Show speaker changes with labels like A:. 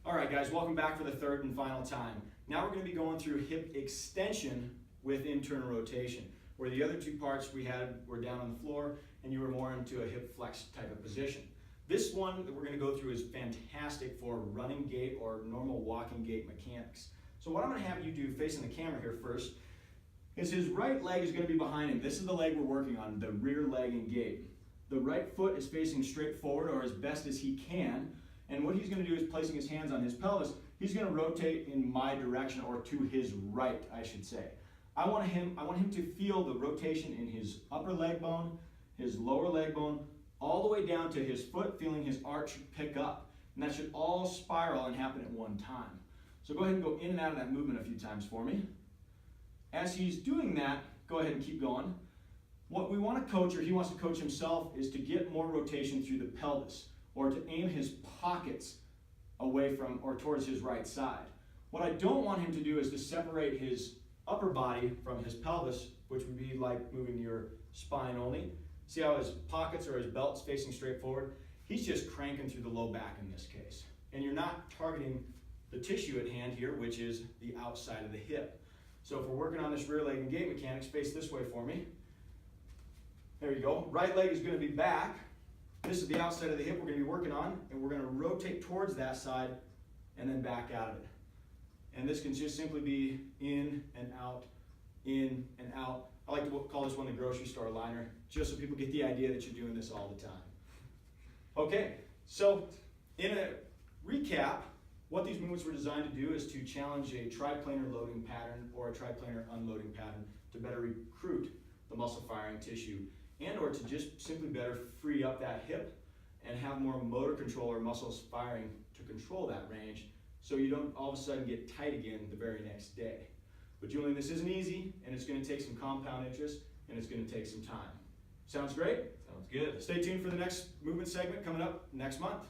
A: All right, guys, welcome back for the third and final time. Now we're going to be going through hip extension with internal rotation, where the other two parts we had were down on the floor and you were more into a hip flex type of position. This one that we're going to go through is fantastic for running gait or normal walking gait mechanics. So what I'm going to have you do facing the camera here first is his right leg is going to be behind him. This is the leg we're working on, the rear leg and gait. The right foot is facing straight forward or as best as he can. And what he's going to do is placing his hands on his pelvis, he's going to rotate in my direction, or to his right, I should say. I want him to feel the rotation in his upper leg bone, his lower leg bone, all the way down to his foot, feeling his arch pick up. And that should all spiral and happen at one time. So go ahead and go in and out of that movement a few times for me. As he's doing that, go ahead and keep going. What we want to coach, or he wants to coach himself, is to get more rotation through the pelvis, or to aim his pockets away from or towards his right side. What I don't want him to do is to separate his upper body from his pelvis, which would be like moving your spine only. See how his pockets or his belt's facing straight forward? He's just cranking through the low back in this case. And you're not targeting the tissue at hand here, which is the outside of the hip. So if we're working on this rear leg and gait mechanics, face this way for me. There you go. Right leg is going to be back. This is the outside of the hip we're going to be working on, and we're going to rotate towards that side and then back out of it. And this can just simply be in and out, in and out. I like to call this one the grocery store liner, just so people get the idea that you're doing this all the time. Okay, so in a recap, what these movements were designed to do is to challenge a triplanar loading pattern or a triplanar unloading pattern to better recruit the muscle firing tissue, and or to just simply better free up that hip and have more motor control or muscles firing to control that range, so you don't all of a sudden get tight again the very next day. But Julian, this isn't easy, and it's going to take some compound interest, and it's going to take some time. Sounds great?
B: Sounds good.
A: Stay tuned for the next movement segment coming up next month.